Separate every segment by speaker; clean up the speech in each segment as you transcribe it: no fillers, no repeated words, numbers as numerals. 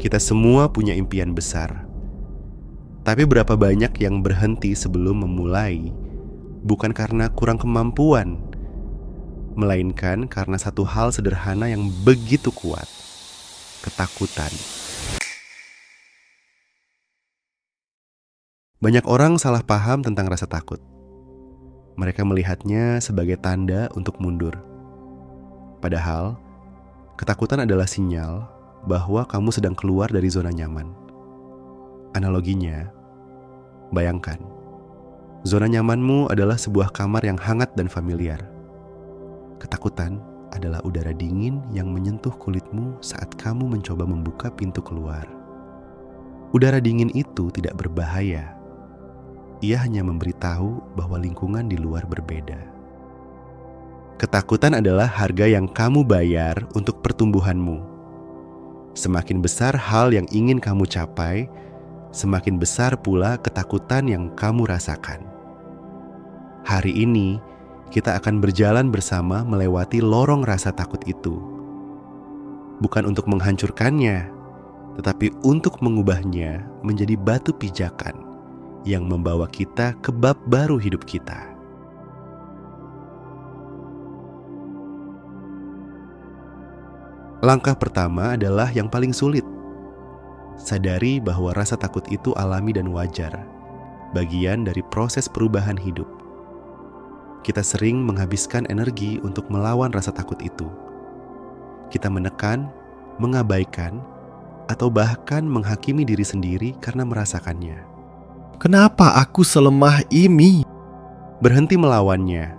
Speaker 1: Kita semua punya impian besar. Tapi berapa banyak yang berhenti sebelum memulai, bukan karena kurang kemampuan, melainkan karena satu hal sederhana yang begitu kuat: ketakutan. Banyak orang salah paham tentang rasa takut. Mereka melihatnya sebagai tanda untuk mundur. Padahal, ketakutan adalah sinyal bahwa kamu sedang keluar dari zona nyaman. Analoginya, bayangkan, zona nyamanmu adalah sebuah kamar yang hangat dan familiar. Ketakutan adalah udara dingin yang menyentuh kulitmu saat kamu mencoba membuka pintu keluar. Udara dingin itu tidak berbahaya. Ia hanya memberitahu bahwa lingkungan di luar berbeda. Ketakutan adalah harga yang kamu bayar untuk pertumbuhanmu. Semakin besar hal yang ingin kamu capai, semakin besar pula ketakutan yang kamu rasakan. Hari ini, kita akan berjalan bersama melewati lorong rasa takut itu. Bukan untuk menghancurkannya, tetapi untuk mengubahnya menjadi batu pijakan yang membawa kita ke bab baru hidup kita. Langkah pertama adalah yang paling sulit. Sadari bahwa rasa takut itu alami dan wajar, bagian dari proses perubahan hidup. Kita sering menghabiskan energi untuk melawan rasa takut itu. Kita menekan, mengabaikan, atau bahkan menghakimi diri sendiri karena merasakannya.
Speaker 2: Kenapa aku selemah ini?
Speaker 1: Berhenti melawannya.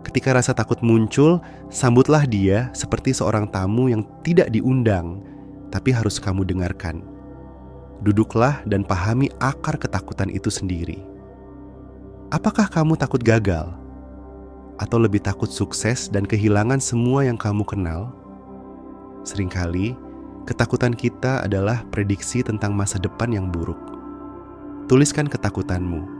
Speaker 1: Ketika rasa takut muncul, sambutlah dia seperti seorang tamu yang tidak diundang, tapi harus kamu dengarkan. Duduklah dan pahami akar ketakutan itu sendiri. Apakah kamu takut gagal? Atau lebih takut sukses dan kehilangan semua yang kamu kenal? Seringkali, ketakutan kita adalah prediksi tentang masa depan yang buruk. Tuliskan ketakutanmu.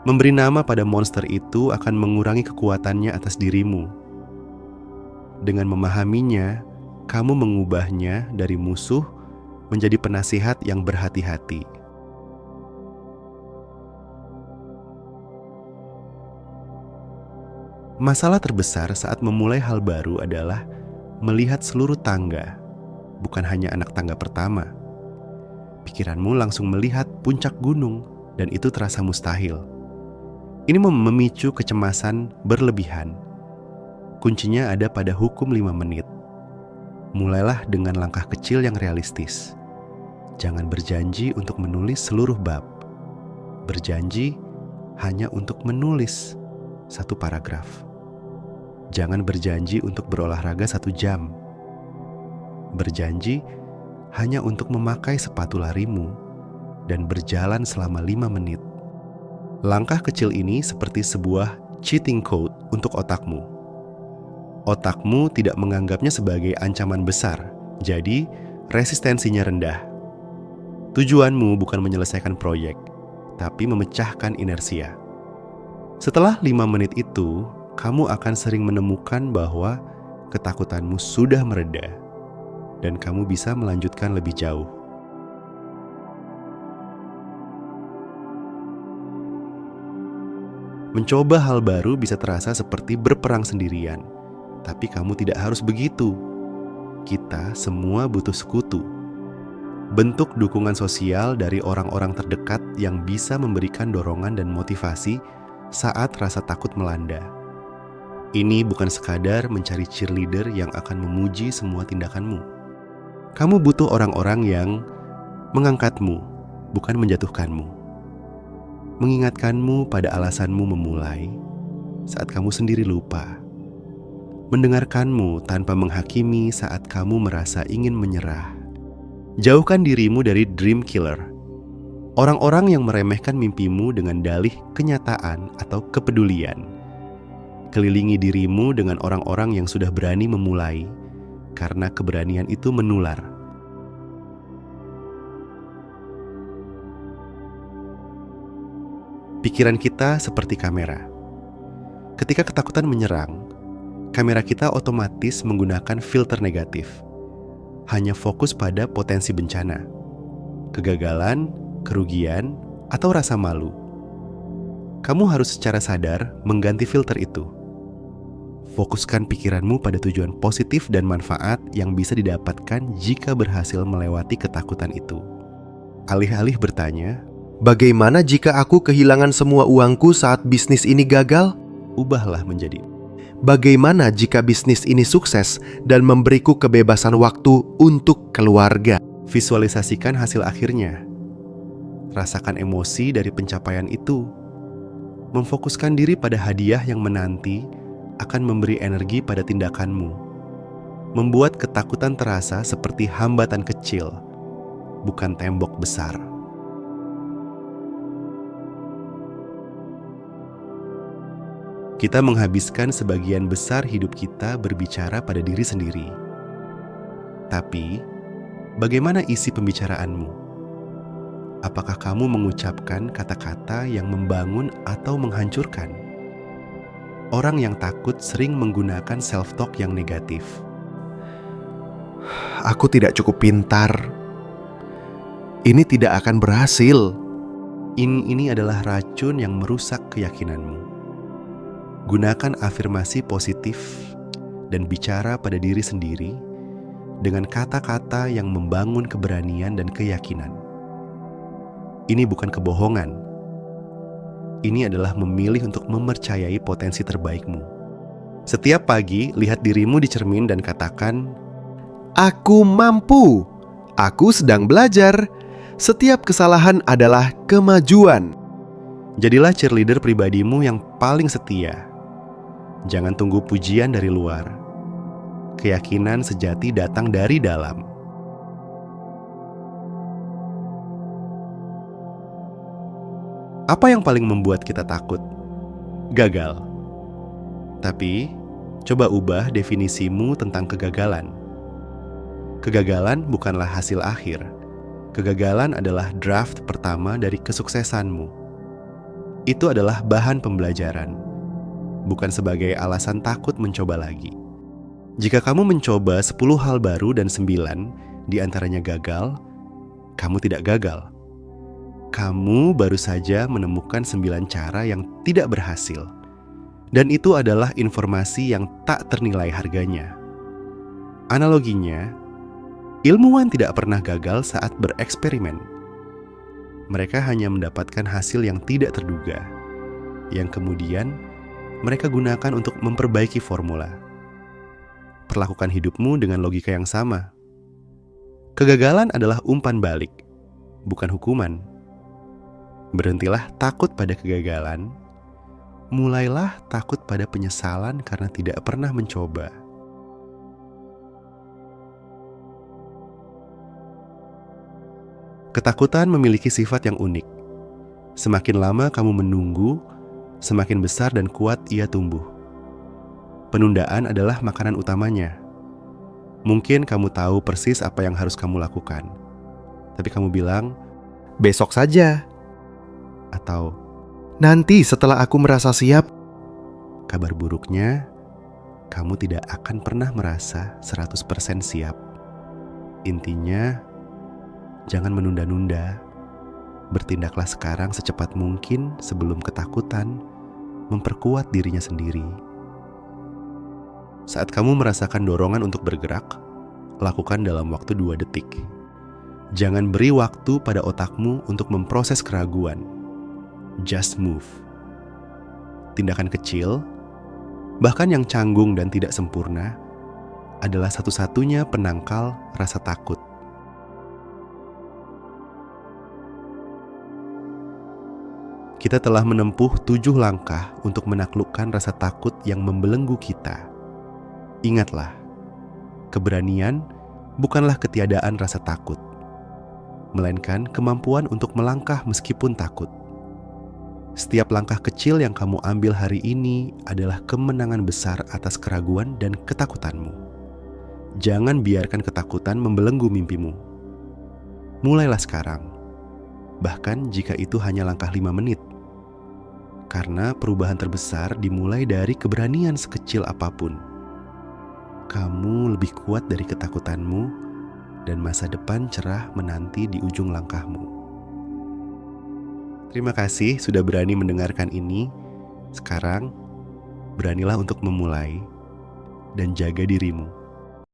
Speaker 1: Memberi nama pada monster itu akan mengurangi kekuatannya atas dirimu. Dengan memahaminya, kamu mengubahnya dari musuh menjadi penasihat yang berhati-hati. Masalah terbesar saat memulai hal baru adalah melihat seluruh tangga, bukan hanya anak tangga pertama. Pikiranmu langsung melihat puncak gunung, dan itu terasa mustahil. Ini memicu kecemasan berlebihan. Kuncinya ada pada hukum 5 menit. Mulailah dengan langkah kecil yang realistis. Jangan berjanji untuk menulis seluruh bab. Berjanji hanya untuk menulis 1 paragraf. Jangan berjanji untuk berolahraga 1 jam. Berjanji hanya untuk memakai sepatu larimu dan berjalan selama 5 menit. Langkah kecil ini seperti sebuah cheating code untuk otakmu. Otakmu tidak menganggapnya sebagai ancaman besar, jadi resistensinya rendah. Tujuanmu bukan menyelesaikan proyek, tapi memecahkan inersia. Setelah 5 menit itu, kamu akan sering menemukan bahwa ketakutanmu sudah mereda dan kamu bisa melanjutkan lebih jauh. Mencoba hal baru bisa terasa seperti berperang sendirian, tapi kamu tidak harus begitu. Kita semua butuh sekutu. Bentuk dukungan sosial dari orang-orang terdekat yang bisa memberikan dorongan dan motivasi saat rasa takut melanda. Ini bukan sekadar mencari cheerleader yang akan memuji semua tindakanmu. Kamu butuh orang-orang yang mengangkatmu, bukan menjatuhkanmu. Mengingatkanmu pada alasanmu memulai saat kamu sendiri lupa. Mendengarkanmu tanpa menghakimi saat kamu merasa ingin menyerah. Jauhkan dirimu dari dream killer. Orang-orang yang meremehkan mimpimu dengan dalih kenyataan atau kepedulian. Kelilingi dirimu dengan orang-orang yang sudah berani memulai, karena keberanian itu menular. Pikiran kita seperti kamera. Ketika ketakutan menyerang, kamera kita otomatis menggunakan filter negatif. hanya fokus pada potensi bencana, kegagalan, kerugian, atau rasa malu. Kamu harus secara sadar mengganti filter itu. Fokuskan pikiranmu pada tujuan positif dan manfaat yang bisa didapatkan jika berhasil melewati ketakutan itu. Alih-alih bertanya,
Speaker 2: Bagaimana jika aku kehilangan semua uangku saat bisnis ini gagal?
Speaker 1: ubahlah menjadi,
Speaker 2: Bagaimana jika bisnis ini sukses dan memberiku kebebasan waktu untuk keluarga?
Speaker 1: visualisasikan hasil akhirnya. Rasakan emosi dari pencapaian itu. Memfokuskan diri pada hadiah yang menanti akan memberi energi pada tindakanmu. Membuat ketakutan terasa seperti hambatan kecil, bukan tembok besar. Kita menghabiskan sebagian besar hidup kita berbicara pada diri sendiri. Tapi, bagaimana isi pembicaraanmu? Apakah kamu mengucapkan kata-kata yang membangun atau menghancurkan? Orang yang takut sering menggunakan self-talk yang negatif.
Speaker 2: Aku tidak cukup pintar. Ini tidak akan berhasil.
Speaker 1: Ini adalah racun yang merusak keyakinanmu. Gunakan afirmasi positif dan bicara pada diri sendiri dengan kata-kata yang membangun keberanian dan keyakinan. Ini bukan kebohongan. Ini adalah memilih untuk mempercayai potensi terbaikmu. Setiap pagi, lihat dirimu di cermin dan katakan,
Speaker 2: Aku mampu. Aku sedang belajar. Setiap kesalahan adalah kemajuan.
Speaker 1: jadilah cheerleader pribadimu yang paling setia. Jangan tunggu pujian dari luar. Keyakinan sejati datang dari dalam. Apa yang paling membuat kita takut? Gagal. Tapi, coba ubah definisimu tentang kegagalan. Kegagalan bukanlah hasil akhir. Kegagalan adalah draft pertama dari kesuksesanmu. Itu adalah bahan pembelajaran, bukan sebagai alasan takut mencoba lagi. Jika kamu mencoba 10 hal baru dan 9 di antaranya gagal, kamu tidak gagal. Kamu baru saja menemukan 9 cara yang tidak berhasil. Dan itu adalah informasi yang tak ternilai harganya. Analoginya, ilmuwan tidak pernah gagal saat bereksperimen. Mereka hanya mendapatkan hasil yang tidak terduga, yang kemudian mereka gunakan untuk memperbaiki formula. Perlakukan hidupmu dengan logika yang sama. Kegagalan adalah umpan balik, bukan hukuman. Berhentilah takut pada kegagalan. Mulailah takut pada penyesalan karena tidak pernah mencoba. Ketakutan memiliki sifat yang unik. Semakin lama kamu menunggu, semakin besar dan kuat ia tumbuh. Penundaan adalah makanan utamanya. Mungkin kamu tahu persis apa yang harus kamu lakukan, tapi kamu bilang,
Speaker 2: Besok saja.
Speaker 1: atau
Speaker 2: Nanti setelah aku merasa siap.
Speaker 1: kabar buruknya, kamu tidak akan pernah merasa 100% siap. Intinya, jangan menunda-nunda. Bertindaklah sekarang secepat mungkin sebelum ketakutan memperkuat dirinya sendiri. Saat kamu merasakan dorongan untuk bergerak, lakukan dalam waktu 2 detik. Jangan beri waktu pada otakmu untuk memproses keraguan. Just move. Tindakan kecil, bahkan yang canggung dan tidak sempurna, adalah satu-satunya penangkal rasa takut. Kita telah menempuh 7 langkah untuk menaklukkan rasa takut yang membelenggu kita. Ingatlah, keberanian bukanlah ketiadaan rasa takut, melainkan kemampuan untuk melangkah meskipun takut. Setiap langkah kecil yang kamu ambil hari ini adalah kemenangan besar atas keraguan dan ketakutanmu. Jangan biarkan ketakutan membelenggu mimpimu. Mulailah sekarang, bahkan jika itu hanya langkah 5 menit. Karena perubahan terbesar dimulai dari keberanian sekecil apapun. Kamu lebih kuat dari ketakutanmu, dan masa depan cerah menanti di ujung langkahmu. Terima kasih sudah berani mendengarkan ini. Sekarang, beranilah untuk memulai dan jaga dirimu.